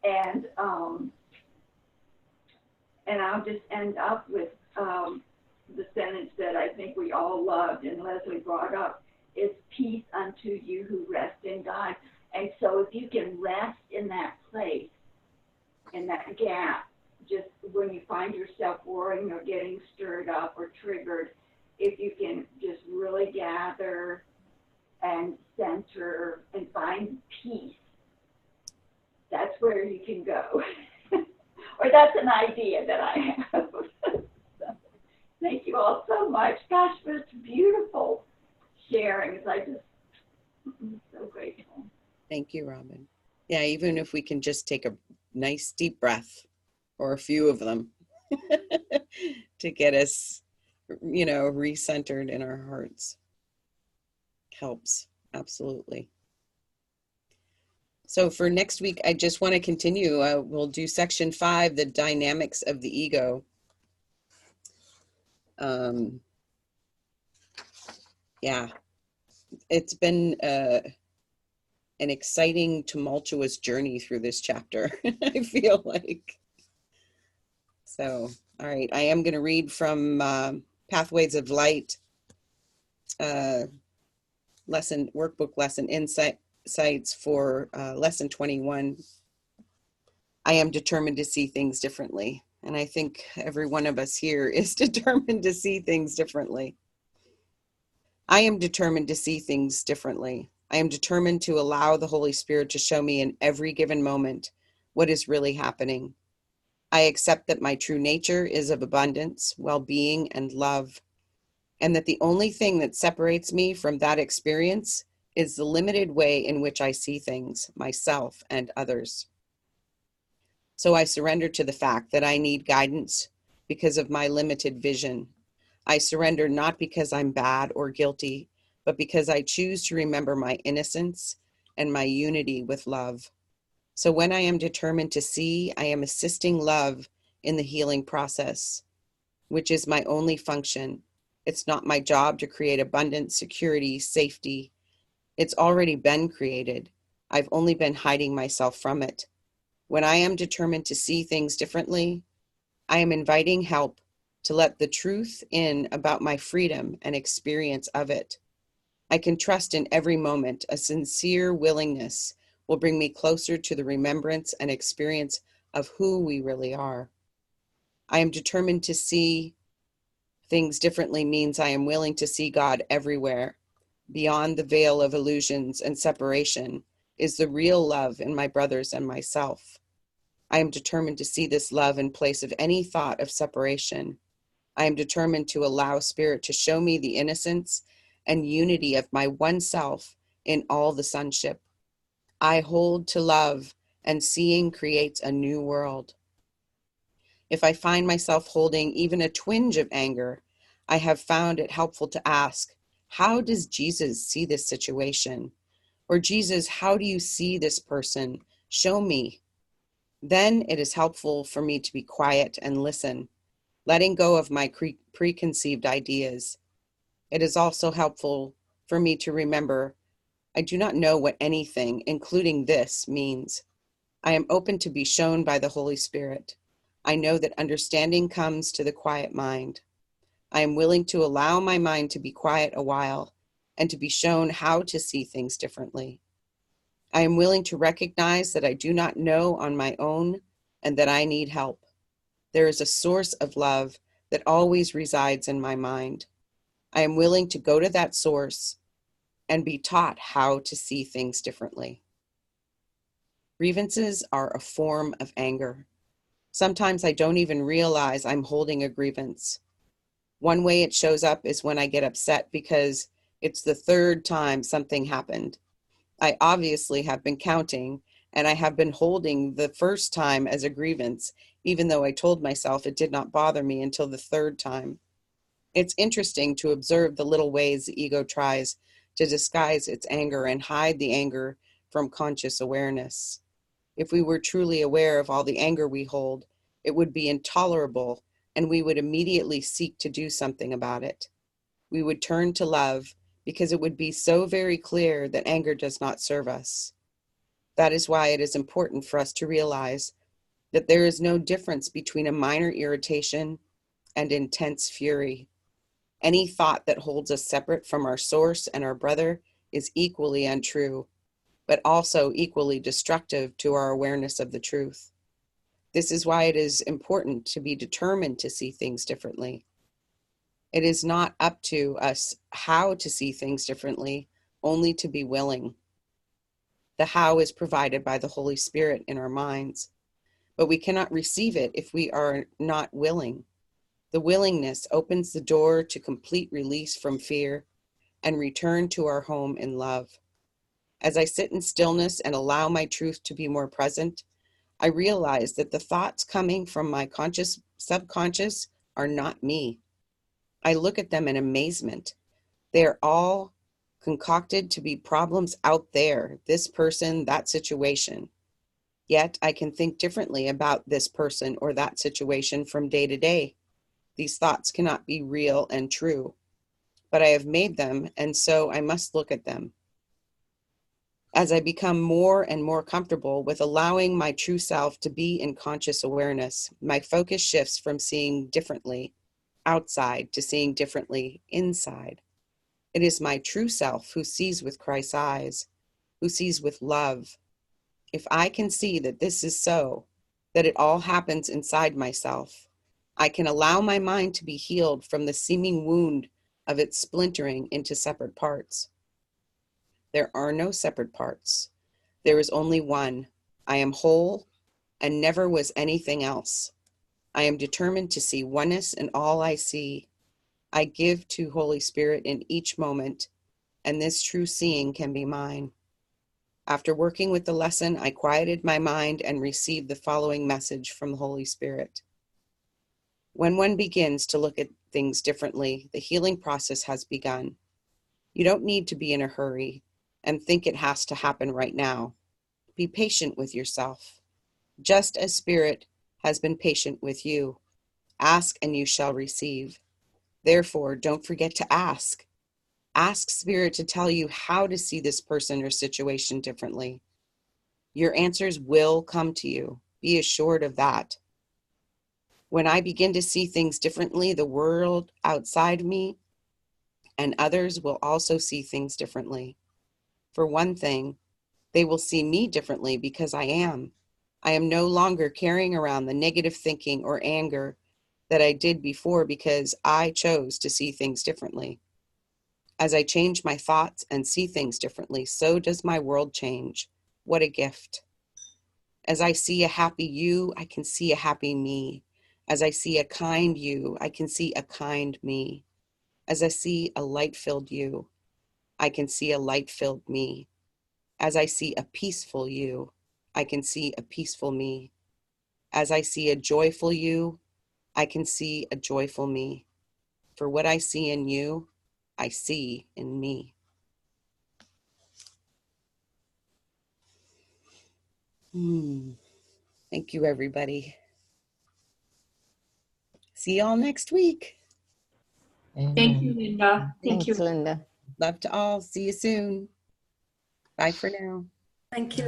And I'll just end up with the sentence that I think we all loved and Leslie brought up is peace unto you who rest in God. And so if you can rest in that place, in that gap, just when you find yourself worrying or getting stirred up or triggered, if you can just really gather and center and find peace, that's where you can go. Or that's an idea that I have. Thank you all so much. Gosh, but it's beautiful sharings. I'm so grateful. Thank you, Robin. Yeah, even if we can just take a nice deep breath or a few of them to get us, you know, recentered in our hearts helps. Absolutely. So for next week, I just want to continue. We'll do section 5, the dynamics of the ego. Yeah, it's been an exciting, tumultuous journey through this chapter. I feel like So, all right, I am going to read from Pathways of Light workbook lesson insights for lesson 21. I am determined to see things differently. And I think every one of us here is determined to see things differently. I am determined to see things differently. I am determined to allow the Holy Spirit to show me in every given moment what is really happening. I accept that my true nature is of abundance, well-being, and love, and that the only thing that separates me from that experience is the limited way in which I see things, myself, and others. So I surrender to the fact that I need guidance because of my limited vision. I surrender not because I'm bad or guilty, but because I choose to remember my innocence and my unity with love. So when I am determined to see, I am assisting love in the healing process, which is my only function. It's not my job to create abundance, security, safety. It's already been created. I've only been hiding myself from it. When I am determined to see things differently, I am inviting help to let the truth in about my freedom and experience of it. I can trust in every moment a sincere willingness will bring me closer to the remembrance and experience of who we really are. I am determined to see things differently means I am willing to see God everywhere. Beyond the veil of illusions and separation is the real love in my brothers and myself. I am determined to see this love in place of any thought of separation. I am determined to allow Spirit to show me the innocence and unity of my one self in all the sonship. I hold to love, and seeing creates a new world. If I find myself holding even a twinge of anger, I have found it helpful to ask, how does Jesus see this situation? Or Jesus, how do you see this person? Show me. Then it is helpful for me to be quiet and listen, letting go of my preconceived ideas. It is also helpful for me to remember I do not know what anything, including this, means. I am open to be shown by the Holy Spirit. I know that understanding comes to the quiet mind. I am willing to allow my mind to be quiet a while and to be shown how to see things differently. I am willing to recognize that I do not know on my own and that I need help. There is a source of love that always resides in my mind. I am willing to go to that source and be taught how to see things differently. Grievances are a form of anger. Sometimes I don't even realize I'm holding a grievance. One way it shows up is when I get upset because it's the third time something happened. I obviously have been counting, and I have been holding the first time as a grievance, even though I told myself it did not bother me until the third time. It's interesting to observe the little ways the ego tries to disguise its anger and hide the anger from conscious awareness. If we were truly aware of all the anger we hold, it would be intolerable, and we would immediately seek to do something about it. We would turn to love because it would be so very clear that anger does not serve us. That is why it is important for us to realize that there is no difference between a minor irritation and intense fury. Any thought that holds us separate from our source and our brother is equally untrue, but also equally destructive to our awareness of the truth. This is why it is important to be determined to see things differently. It is not up to us how to see things differently, only to be willing. The how is provided by the Holy Spirit in our minds, but we cannot receive it if we are not willing. The willingness opens the door to complete release from fear and return to our home in love. As I sit in stillness and allow my truth to be more present, I realize that the thoughts coming from my subconscious are not me. I look at them in amazement. They are all concocted to be problems out there, this person, that situation. Yet I can think differently about this person or that situation from day to day. These thoughts cannot be real and true, but I have made them, and so I must look at them. As I become more and more comfortable with allowing my true self to be in conscious awareness, my focus shifts from seeing differently outside to seeing differently inside. It is my true self who sees with Christ's eyes, who sees with love. If I can see that this is so, that it all happens inside myself, I can allow my mind to be healed from the seeming wound of its splintering into separate parts. There are no separate parts. There is only one. I am whole and never was anything else. I am determined to see oneness in all I see. I give to Holy Spirit in each moment, and this true seeing can be mine. After working with the lesson, I quieted my mind and received the following message from the Holy Spirit. When one begins to look at things differently, the healing process has begun. You don't need to be in a hurry and think it has to happen right now. Be patient with yourself, just as Spirit has been patient with you. Ask and you shall receive. Therefore, don't forget to ask. Ask Spirit to tell you how to see this person or situation differently. Your answers will come to you. Be assured of that. When I begin to see things differently, the world outside me and others will also see things differently. For one thing, they will see me differently because I am. I am no longer carrying around the negative thinking or anger that I did before because I chose to see things differently. As I change my thoughts and see things differently, so does my world change. What a gift. As I see a happy you, I can see a happy me. As I see a kind you, I can see a kind me. As I see a light-filled you, I can see a light-filled me. As I see a peaceful you, I can see a peaceful me. As I see a joyful you, I can see a joyful me. For what I see in you, I see in me. Thank you, everybody. See y'all next week. Thank you, Amen. Linda. Thank Thanks, you. Linda. Love to all. See you soon. Bye for now. Thank you,